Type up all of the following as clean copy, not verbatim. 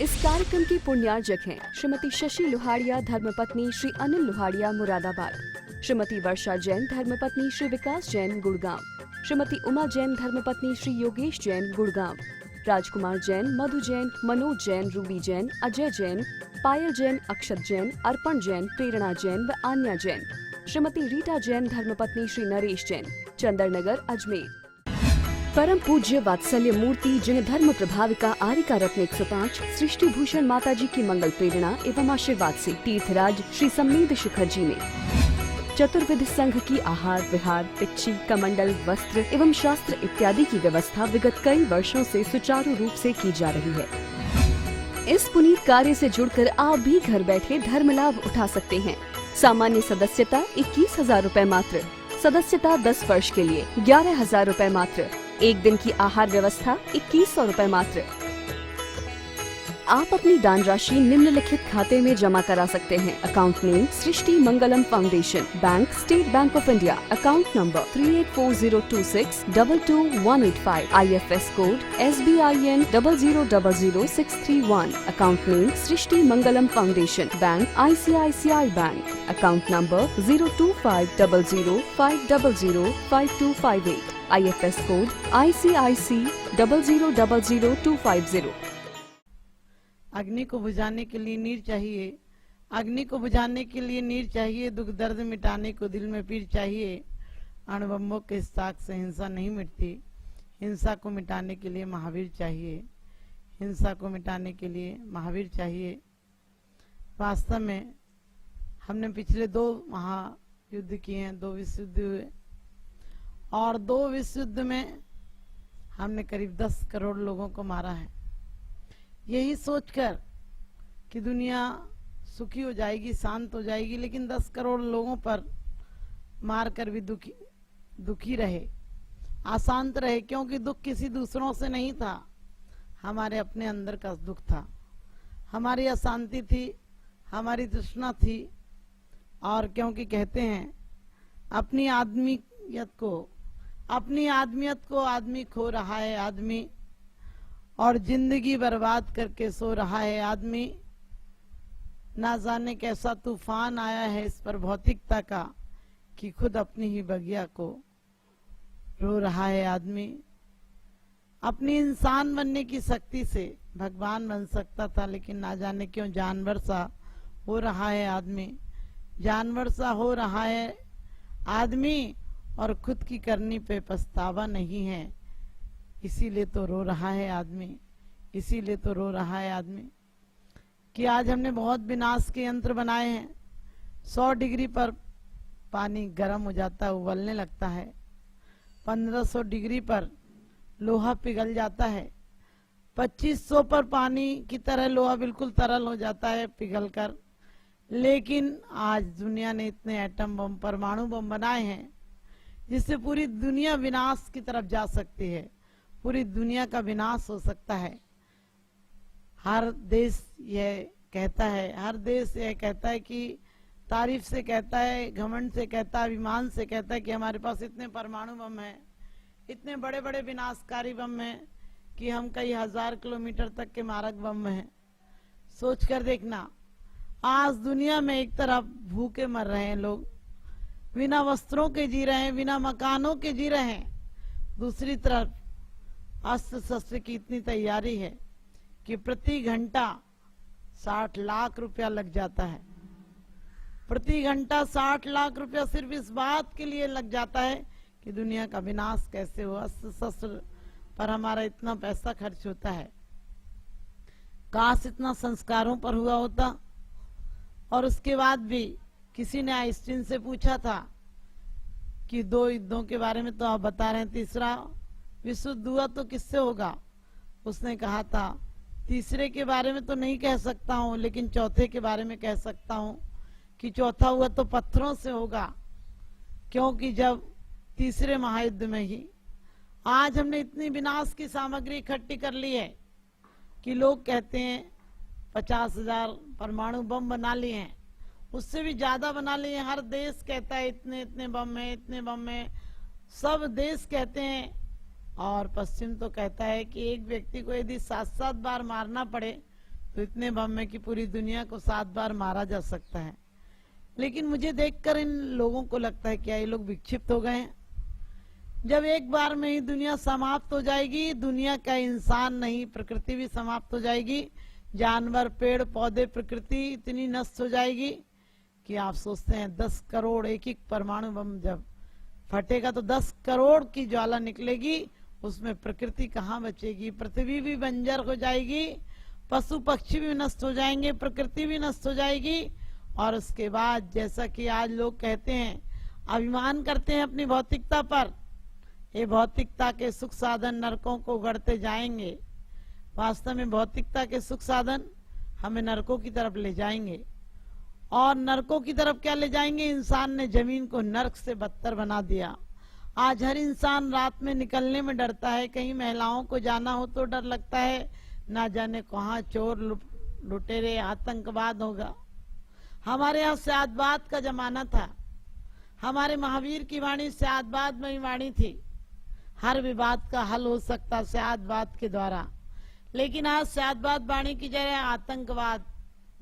इस कार्यक्रम के पुण्यार्जक हैं श्रीमती शशि लोहाड़िया धर्मपत्नी श्री अनिल लोहाड़िया मुरादाबाद, श्रीमती वर्षा जैन धर्मपत्नी श्री विकास जैन गुड़गांव, श्रीमती उमा जैन धर्मपत्नी श्री योगेश जैन गुड़गांव, राजकुमार जैन, मधु जैन, मनोज जैन, रूबी जैन, अजय जैन, पायल जैन, अक्षत जैन, अर्पण जैन, प्रेरणा जैन व आन्या जैन, श्रीमती रीटा जैन धर्मपत्नी श्री नरेश जैन, चंदरनगर अजमेर। परम पूज्य वात्सल्य मूर्ति जिन्हें धर्म प्रभाविका आरिका रत्न 105 सृष्टि भूषण माता जी की मंगल प्रेरणा एवं आशीर्वाद से तीर्थराज श्री सम्मेद शिखर जी में चतुर्विध संघ की आहार विहार, पिच्छी, कमंडल, वस्त्र एवं शास्त्र इत्यादि की व्यवस्था विगत कई वर्षों से सुचारू रूप से की जा रही है। इस पुनीत कार्य से जुड़कर आप भी घर बैठे धर्म लाभ उठा सकते हैं। सामान्य सदस्यता 21,000 रूपए मात्र, सदस्यता 10 वर्ष के लिए 11,000 रूपए मात्र, एक दिन की आहार व्यवस्था 2100 रूपए मात्र। आप अपनी दान राशि निम्नलिखित खाते में जमा करा सकते हैं। Account name Srishti Mangalam foundation, bank state bank of India, account number 384026222185, IFS code SBIN 0000631, account name Srishti Mangalam foundation, bank ICICI bank, account number 02500500528, IFS code ICIC 0000250। अग्नि को बुझाने के लिए नीर चाहिए, अग्नि को बुझाने के लिए नीर चाहिए, दुख दर्द मिटाने को दिल में पीर चाहिए। अणुबम्बों के इस्ताक से हिंसा नहीं मिटती, हिंसा को मिटाने के लिए महावीर चाहिए, हिंसा को मिटाने के लिए महावीर चाहिए। वास्तव में हमने पिछले 2 महायुद्ध किए हैं, 2 विश्व युद्ध हुए, और 2 विश्व युद्ध में हमने करीब 10 करोड़ लोगों को मारा है। यही सोचकर कि दुनिया सुखी हो जाएगी, शांत हो जाएगी, लेकिन 10 करोड़ लोगों पर मारकर भी दुखी रहे, अशांत रहे, क्योंकि दुख किसी दूसरों से नहीं था, हमारे अपने अंदर का दुख था, हमारी अशांति थी, हमारी तृष्णा थी। और क्योंकि कहते हैं अपनी आदमियत को आदमी खो रहा है आदमी, और जिंदगी बर्बाद करके सो रहा है आदमी। ना जाने कैसा तूफान आया है इस पर भौतिकता का कि खुद अपनी ही बगिया को रो रहा है आदमी। अपनी इंसान बनने की शक्ति से भगवान बन सकता था, लेकिन ना जाने क्यों जानवर सा हो रहा है आदमी, जानवर सा हो रहा है आदमी, और खुद की करनी पे पछतावा नहीं है। इसीलिए तो रो रहा है आदमी, इसीलिए तो रो रहा है आदमी कि आज हमने बहुत विनाश के यंत्र बनाए हैं। 100 डिग्री पर पानी गर्म हो जाता है, उबलने लगता है। 1500 डिग्री पर लोहा पिघल जाता है। 2500 पर पानी की तरह लोहा बिल्कुल तरल हो जाता है पिघलकर। लेकिन आज दुनिया ने इतने एटम बम, परमाणु बम बनाए हैं जिससे पूरी दुनिया विनाश की तरफ जा सकती है, पूरी दुनिया का विनाश हो सकता है। हर देश यह कहता है कि तारीफ से कहता है, घमंड से कहता है, अभिमान से कहता है कि हमारे पास इतने परमाणु बम हैं, इतने बड़े बड़े विनाशकारी बम हैं कि हम कई 1000 किलोमीटर तक के मारक बम हैं। सोच कर देखना, आज दुनिया में एक तरफ भूखे मर रहे हैं लोग, बिना वस्त्रों के जी रहे हैं, बिना मकानों के जी रहे हैं, दूसरी तरफ अस्त्र शस्त्र की इतनी तैयारी है कि प्रति घंटा 60 लाख रुपया लग जाता है। प्रति घंटा 60 लाख रुपया सिर्फ इस बात के लिए लग जाता है कि दुनिया का विनाश कैसे हो। अस्त्र शस्त्र पर हमारा इतना पैसा खर्च होता है, काश इतना संस्कारों पर हुआ होता। और उसके बाद भी किसी ने आइंस्टीन से पूछा था कि 2 युद्धों के बारे में तो आप बता रहे हैं, तीसरा विश्व युद्ध हुआ तो किससे होगा? उसने कहा था तीसरे के बारे में तो नहीं कह सकता हूं, लेकिन चौथे के बारे में कह सकता हूं कि चौथा हुआ तो पत्थरों से होगा, क्योंकि जब तीसरे महायुद्ध में ही आज हमने इतनी विनाश की सामग्री इकट्ठी कर ली है कि लोग कहते हैं 50,000 परमाणु बम बना लिए हैं, उससे भी ज्यादा बना लिए हैं। हर देश कहता है इतने इतने बम है, इतने बम है, सब देश कहते हैं। और पश्चिम तो कहता है कि एक व्यक्ति को यदि 7-7 बार मारना पड़े तो इतने बम में कि पूरी दुनिया को 7 बार मारा जा सकता है। लेकिन मुझे देखकर इन लोगों को लगता है क्या ये लोग विक्षिप्त हो गए हैं। जब एक बार में ही दुनिया समाप्त हो जाएगी, दुनिया का इंसान नहीं प्रकृति भी समाप्त हो जाएगी, जानवर पेड़ पौधे प्रकृति इतनी नष्ट हो जाएगी कि आप सोचते हैं 10 करोड़ एक एक परमाणु बम जब फटेगा तो 10 करोड़ की ज्वाला निकलेगी, उसमें प्रकृति कहाँ बचेगी। पृथ्वी भी बंजर हो जाएगी, पशु पक्षी भी नष्ट हो जाएंगे, प्रकृति भी नष्ट हो जाएगी। और उसके बाद जैसा कि आज लोग कहते हैं, अभिमान करते हैं अपनी भौतिकता पर, ये भौतिकता के सुख साधन नरकों को उगड़ते जाएंगे। वास्तव में भौतिकता के सुख साधन हमें नरकों की तरफ ले जाएंगे। और नरकों की तरफ क्या ले जाएंगे? इंसान ने जमीन को नरक से बदतर बना दिया। आज हर इंसान रात में निकलने में डरता है, कहीं महिलाओं को जाना हो तो डर लगता है, ना जाने कहाँ चोर लुटेरे आतंकवाद होगा। हमारे यहाँ स्यादबाद का जमाना था, हमारे महावीर की वाणी स्यादबाद में ही वाणी थी, हर विवाद का हल हो सकता स्यादबाद के द्वारा। लेकिन आज स्यादबाद वाणी की जगह आतंकवाद,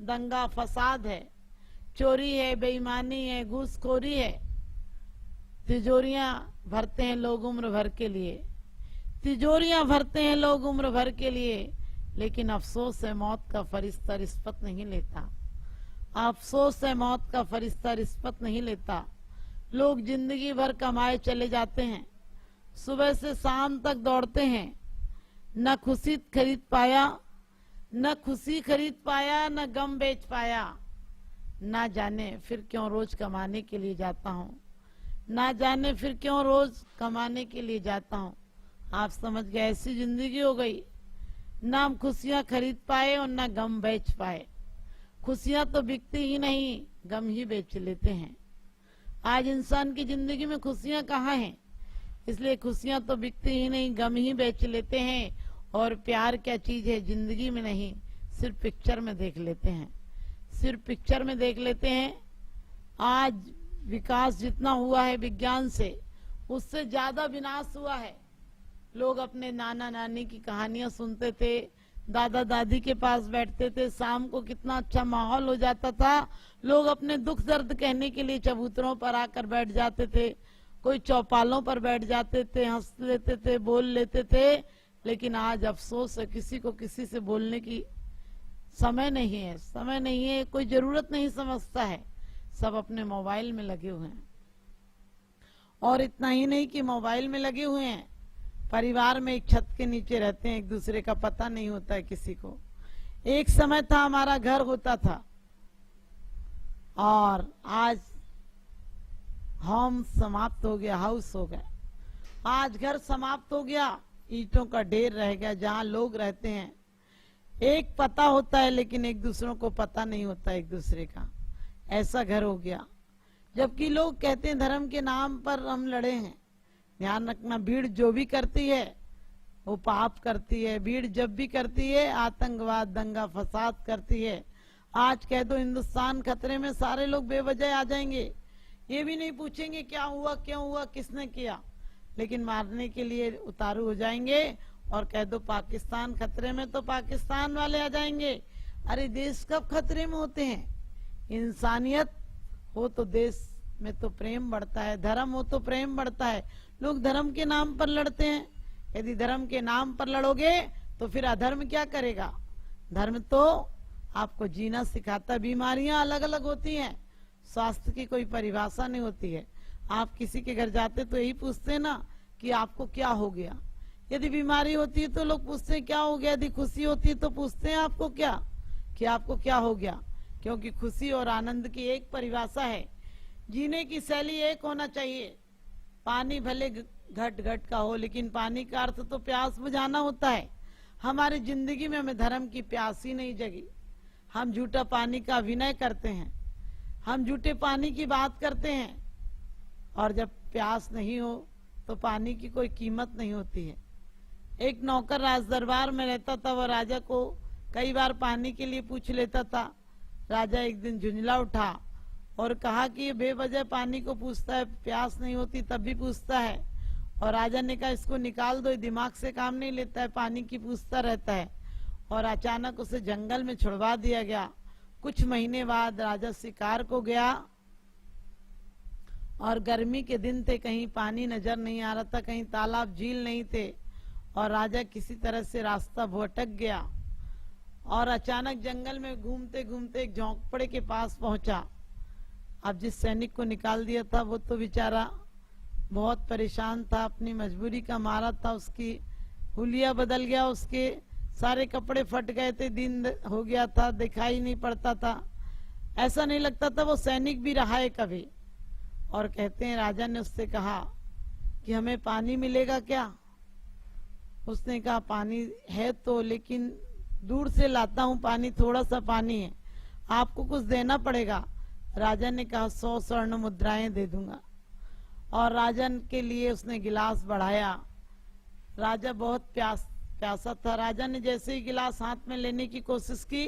दंगा फसाद है, चोरी है, बेईमानी है, घूसखोरी है। तिजोरियां भरते हैं लोग उम्र भर के लिए, तिजोरियां भरते हैं लोग उम्र भर के लिए, लेकिन अफसोस है मौत का फरिश्ता रिश्वत नहीं लेता। अफसोस है मौत का फरिश्ता रिश्वत नहीं लेता। लोग जिंदगी भर कमाए चले जाते हैं, सुबह से शाम तक दौड़ते हैं, न खुशी खरीद पाया, न खुशी खरीद पाया, न गम बेच पाया। ना जाने फिर क्यों रोज कमाने के लिए जाता हूँ, ना जाने फिर क्यों रोज कमाने के लिए जाता हूँ। आप समझ गए, ऐसी जिंदगी हो गई, ना हम खुशियां खरीद पाए और ना गम बेच पाए। खुशियां तो बिकती ही नहीं, गम ही बेच लेते हैं। आज इंसान की जिंदगी में खुशियां कहाँ हैं? इसलिए खुशियां तो बिकती ही नहीं, गम ही बेच लेते हैं। और प्यार क्या चीज है जिंदगी में नहीं, सिर्फ पिक्चर में देख लेते हैं, सिर्फ पिक्चर में देख लेते हैं। आज विकास जितना हुआ है विज्ञान से, उससे ज्यादा विनाश हुआ है। लोग अपने नाना नानी की कहानियां सुनते थे, दादा दादी के पास बैठते थे, शाम को कितना अच्छा माहौल हो जाता था। लोग अपने दुख दर्द कहने के लिए चबूतरों पर आकर बैठ जाते थे, कोई चौपालों पर बैठ जाते थे, हंस लेते थे, बोल लेते थे। लेकिन आज अफसोस है, किसी को किसी से बोलने की समय नहीं है, समय नहीं है, कोई जरूरत नहीं समझता है, सब अपने मोबाइल में लगे हुए हैं। और इतना ही नहीं कि मोबाइल में लगे हुए हैं, परिवार में एक छत के नीचे रहते हैं, एक दूसरे का पता नहीं होता है किसी को। एक समय था हमारा घर होता था, और आज होम समाप्त हो गया, हाउस हो गया। आज घर समाप्त हो गया, ईंटों का ढेर रह गया। जहां लोग रहते हैं एक पता होता है, लेकिन एक दूसरों को पता नहीं होता एक दूसरे का, ऐसा घर हो गया। जबकि लोग कहते हैं धर्म के नाम पर हम लड़े हैं। ध्यान रखना, भीड़ जो भी करती है वो पाप करती है। भीड़ जब भी करती है आतंकवाद दंगा फसाद करती है। आज कह दो हिंदुस्तान खतरे में, सारे लोग बेवजह आ जाएंगे, ये भी नहीं पूछेंगे क्या हुआ, क्यों हुआ, किसने किया, लेकिन मारने के लिए उतारू हो जाएंगे। और कह दो पाकिस्तान खतरे में, तो पाकिस्तान वाले आ जाएंगे। अरे देश कब खतरे में होते हैं? इंसानियत हो तो देश में तो प्रेम बढ़ता है, धर्म हो तो प्रेम बढ़ता है। लोग धर्म के नाम पर लड़ते हैं। यदि धर्म के नाम पर लड़ोगे तो फिर अधर्म क्या करेगा? धर्म तो आपको जीना सिखाता। बीमारियां अलग अलग होती हैं, स्वास्थ्य की कोई परिभाषा नहीं होती है। आप किसी के घर जाते तो यही पूछते हैं ना कि आपको क्या हो गया। यदि बीमारी होती है तो लोग पूछते हैं क्या हो गया, यदि खुशी होती है तो पूछते हैं आपको क्या, कि आपको क्या हो गया। क्योंकि खुशी और आनंद की एक परिभाषा है, जीने की शैली एक होना चाहिए। पानी भले घट घट का हो, लेकिन पानी का अर्थ तो प्यास बुझाना होता है। हमारी जिंदगी में हमें धर्म की प्यास ही नहीं जगी। हम झूठा पानी का अभिनय करते हैं, हम झूठे पानी की बात करते हैं, और जब प्यास नहीं हो तो पानी की कोई कीमत नहीं होती है। एक नौकर राज दरबार में रहता था, वह राजा को कई बार पानी के लिए पूछ लेता था। राजा एक दिन झुंझला उठा और कहा कि ये बेवजह पानी को पूछता है, प्यास नहीं होती तब भी पूछता है। और राजा ने कहा इसको निकाल दो, दिमाग से काम नहीं लेता है, पानी की पूछता रहता है। और अचानक उसे जंगल में छुड़वा दिया गया। कुछ महीने बाद राजा शिकार को गया और गर्मी के दिन थे, कहीं पानी नजर नहीं आ रहा था, कहीं तालाब झील नहीं थे और राजा किसी तरह से रास्ता भटक गया और अचानक जंगल में घूमते घूमते एक झोंपड़े के पास पहुंचा। अब जिस सैनिक को निकाल दिया था वो तो बेचारा बहुत परेशान था, अपनी मजबूरी का मारा था, उसकी हुलिया बदल गया, उसके सारे कपड़े फट गए थे, दिन हो गया था, दिखाई नहीं पड़ता था, ऐसा नहीं लगता था वो सैनिक भी रहा है कभी। और कहते हैं राजा ने उससे कहा कि हमें पानी मिलेगा क्या? उसने कहा पानी है तो, लेकिन दूर से लाता हूँ पानी, थोड़ा सा पानी है, आपको कुछ देना पड़ेगा। राजा ने कहा 100 स्वर्ण मुद्राएं दे दूंगा। और राजन के लिए उसने गिलास बढ़ाया। राजा बहुत प्यासा था। राजा ने जैसे ही गिलास हाथ में लेने की कोशिश की,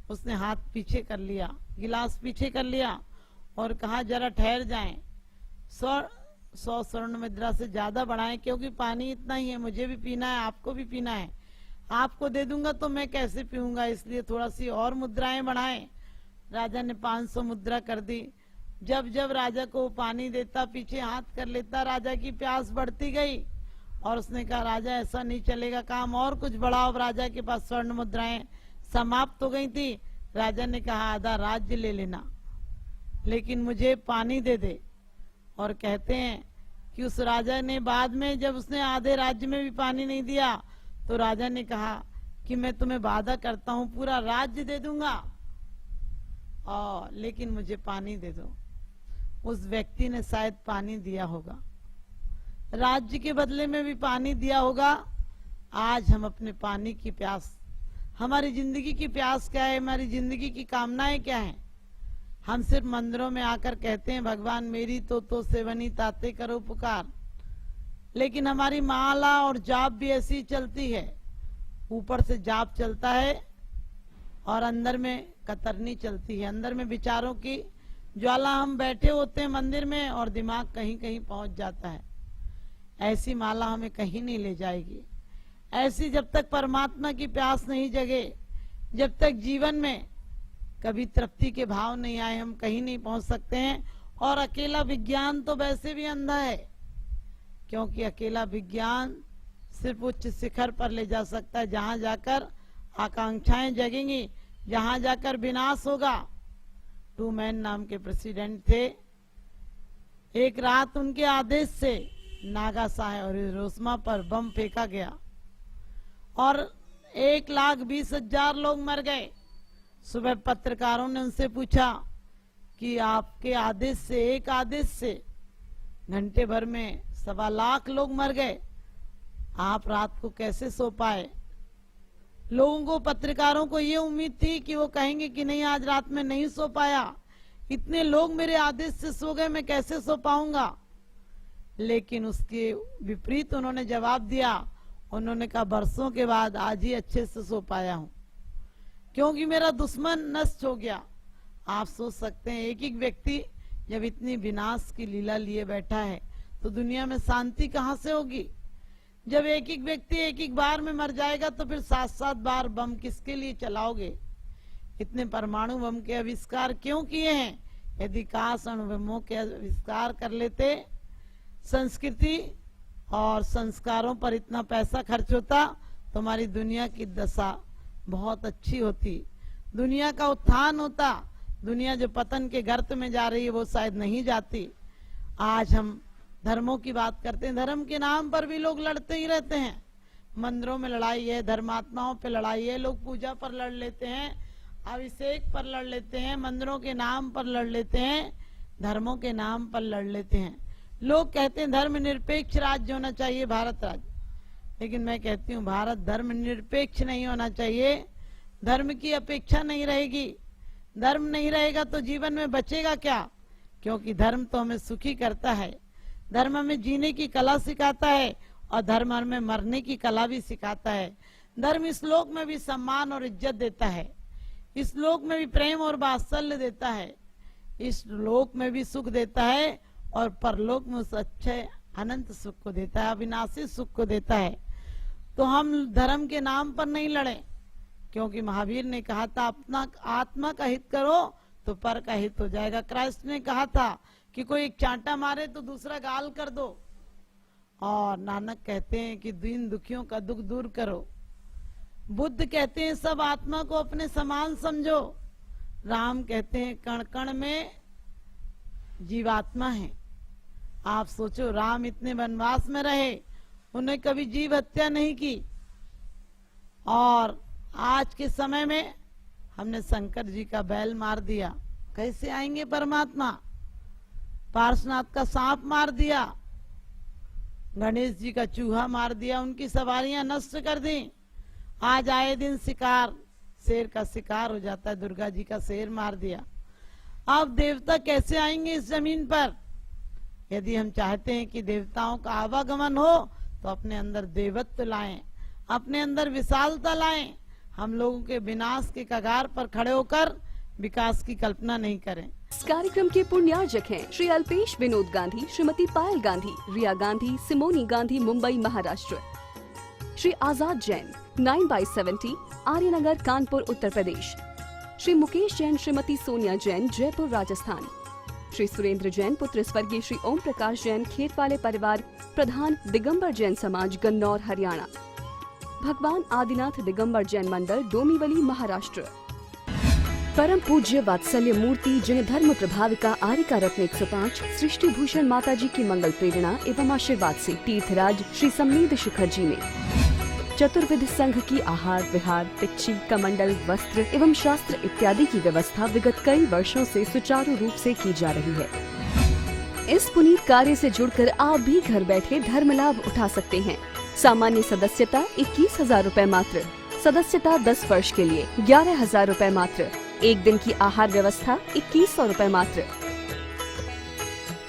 उसने हाथ पीछे कर लिया, गिलास पीछे कर लिया और कहा जरा ठहर जाएं, 100 स्वर्ण मुद्रा से ज्यादा बढ़ाएं, क्योंकि पानी इतना ही है, मुझे भी पीना है, आपको भी पीना है, आपको दे दूंगा तो मैं कैसे पीऊंगा, इसलिए थोड़ा सी और मुद्राएं बढ़ाएं। राजा ने 500 मुद्रा कर दी। जब जब राजा को पानी देता, पीछे हाथ कर लेता, राजा की प्यास बढ़ती गई और उसने कहा राजा ऐसा नहीं चलेगा, काम और कुछ बढ़ाओ। राजा के पास स्वर्ण मुद्राएं समाप्त हो गई थी। राजा ने कहा आधा राज्य ले लेना, लेकिन मुझे पानी दे दे। और कहते हैं कि उस राजा ने बाद में जब उसने आधे राज्य में भी पानी नहीं दिया तो राजा ने कहा कि मैं तुम्हें वादा करता हूं पूरा राज्य दे दूंगा, लेकिन मुझे पानी दे दो। उस व्यक्ति ने शायद पानी दिया होगा, राज्य के बदले में भी पानी दिया होगा। आज हम अपने पानी की प्यास, हमारी जिंदगी की प्यास क्या है, हमारी जिंदगी की कामनाएं क्या है? हम सिर्फ मंदिरों में आकर कहते हैं भगवान मेरी तो सेवनी ताते करो पुकार, लेकिन हमारी माला और जाप भी ऐसी चलती है। ऊपर से जाप चलता है और अंदर में कतरनी चलती है, अंदर में विचारों की ज्वाला। हम बैठे होते हैं मंदिर में और दिमाग कहीं कहीं पहुंच जाता है। ऐसी माला हमें कहीं नहीं ले जाएगी। ऐसी जब तक परमात्मा की प्यास नहीं जगे, जब तक जीवन में कभी तृप्ति के भाव नहीं आए, हम कहीं नहीं पहुंच सकते हैं। और अकेला विज्ञान तो वैसे भी अंधा है, क्योंकि अकेला विज्ञान सिर्फ उच्च शिखर पर ले जा सकता है, जहां जाकर आकांक्षाएं जगेंगी, जहां जाकर विनाश होगा। ट्रूमैन नाम के प्रेसिडेंट थे। एक रात उनके आदेश से नागासाकी और हिरोशिमा पर बम फेंका गया और 1,20,000 लोग मर गए। सुबह पत्रकारों ने उनसे पूछा कि आपके आदेश से, एक आदेश से घंटे भर में 1.25 लाख लोग मर गए, आप रात को कैसे सो पाए? लोगों को, पत्रकारों को ये उम्मीद थी कि वो कहेंगे कि नहीं आज रात में नहीं सो पाया, इतने लोग मेरे आदेश से सो गए, मैं कैसे सो पाऊंगा? लेकिन उसके विपरीत उन्होंने जवाब दिया। उन्होंने कहा बरसों के बाद आज ही अच्छे से सो पाया हूं, क्योंकि मेरा दुश्मन नष्ट हो गया। आप सोच सकते हैं एक एक व्यक्ति जब इतनी विनाश की लीला लिए बैठा है तो दुनिया में शांति कहां से होगी? जब एक एक व्यक्ति एक एक बार में मर जाएगा तो फिर 7-7 बार बम किसके लिए चलाओगे? इतने परमाणु बम के आविष्कार क्यों किए हैं? यदि काश अणु बमों के आविष्कार कर लेते, संस्कृति और संस्कारों पर इतना पैसा खर्च होता तो हमारी दुनिया की दशा बहुत अच्छी होती, दुनिया का उत्थान होता। दुनिया जो पतन के गर्त में जा रही है वो शायद नहीं जाती। आज हम धर्मों की बात करते हैं, धर्म के नाम पर भी लोग लड़ते ही रहते हैं। मंदिरों में लड़ाई है, धर्मात्माओं पे लड़ाई है, लोग पूजा पर लड़ लेते हैं, अभिषेक पर लड़ लेते हैं, मंदिरों के नाम पर लड़ लेते हैं, धर्मों के नाम पर लड़ लेते हैं। लोग कहते हैं धर्मनिरपेक्ष राज्य होना चाहिए भारत राज्य, लेकिन मैं कहती हूँ भारत धर्मनिरपेक्ष नहीं होना चाहिए। धर्म की अपेक्षा नहीं रहेगी, धर्म नहीं रहेगा तो जीवन में बचेगा क्या? क्योंकि धर्म तो हमें सुखी करता है, धर्म हमें जीने की कला सिखाता है और धर्म हमें मरने की कला भी सिखाता है। धर्म इस लोक में भी सम्मान और इज्जत देता है, इस लोक में भी प्रेम और वात्सल्य देता है, इस लोक में भी सुख देता है और परलोक में उस अच्छे अनंत सुख को देता है, अविनाशी सुख को देता है। तो हम धर्म के नाम पर नहीं लड़े, क्योंकि महावीर ने कहा था अपना आत्मा का हित करो तो पर का हित हो जाएगा। क्राइस्ट ने कहा था कि कोई एक चांटा मारे तो दूसरा गाल कर दो, और नानक कहते हैं कि दीन दुखियों का दुख दूर करो। बुद्ध कहते हैं सब आत्मा को अपने समान समझो। राम कहते हैं कण कण में जीवात्मा है। आप सोचो, राम इतने वनवास में रहे, उन्हें कभी जीव हत्या नहीं की, और आज के समय में हमने शंकर जी का बैल मार दिया, कैसे आएंगे परमात्मा? पार्श्वनाथ का सांप मार दिया, गणेश जी का चूहा मार दिया, उनकी सवारियां नष्ट कर दी। आज आए दिन शिकार, शेर का शिकार हो जाता है, दुर्गा जी का शेर मार दिया। अब देवता कैसे आएंगे इस जमीन पर? यदि हम चाहते हैं कि देवताओं का आवागमन हो तो अपने अंदर देवत्व लाएं, अपने अंदर विशालता लाएं। हम लोगों के विनाश के कगार पर खड़े होकर विकास की कल्पना नहीं करें। इस कार्यक्रम के पुण्यार्जक हैं श्री अल्पेश विनोद गांधी, श्रीमती पायल गांधी, रिया गांधी, सिमोनी गांधी, मुंबई महाराष्ट्र। श्री आजाद जैन 9/70 आर्यनगर, कानपुर, उत्तर प्रदेश। श्री मुकेश जैन, श्रीमती सोनिया जैन, जयपुर, राजस्थान। श्री सुरेंद्र जैन पुत्र स्वर्गीय श्री ओम प्रकाश जैन, खेत वाले परिवार, प्रधान दिगंबर जैन समाज, गन्नौर, हरियाणा। भगवान आदिनाथ दिगंबर जैन मंडल, डोंबिवली, महाराष्ट्र। परम पूज्य वात्सल्य मूर्ति जिन्हें धर्म प्रभाविका आरिका रत्न 105 सृष्टि भूषण माता जी की मंगल प्रेरणा एवं आशीर्वाद से तीर्थराज श्री सम्मेद शिखर जी में चतुर्विध संघ की आहार विहार, पिच्ची, कमंडल, वस्त्र एवं शास्त्र इत्यादि की व्यवस्था विगत कई वर्षों से सुचारू रूप से की जा रही है। इस पुनीत कार्य से जुड़कर आप भी घर बैठे धर्म लाभ उठा सकते हैं। सामान्य सदस्यता 21,000 रूपए मात्र, सदस्यता 10 वर्ष के लिए 11,000 रूपए मात्र, एक दिन की आहार व्यवस्था 2100 रूपए मात्र।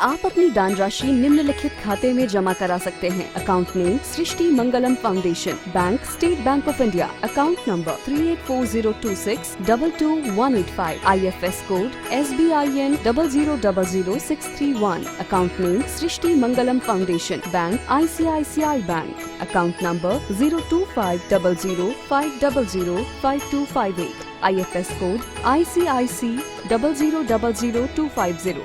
आप अपनी दान राशि निम्नलिखित खाते में जमा करा सकते हैं। Account name Srishti Mangalam foundation, bank state bank of India, account number 384026222185, IFS code SBIN 0000631, account name Srishti Mangalam foundation, bank ICICI bank, account number 0250050052258, IFS code ICIC 0000250,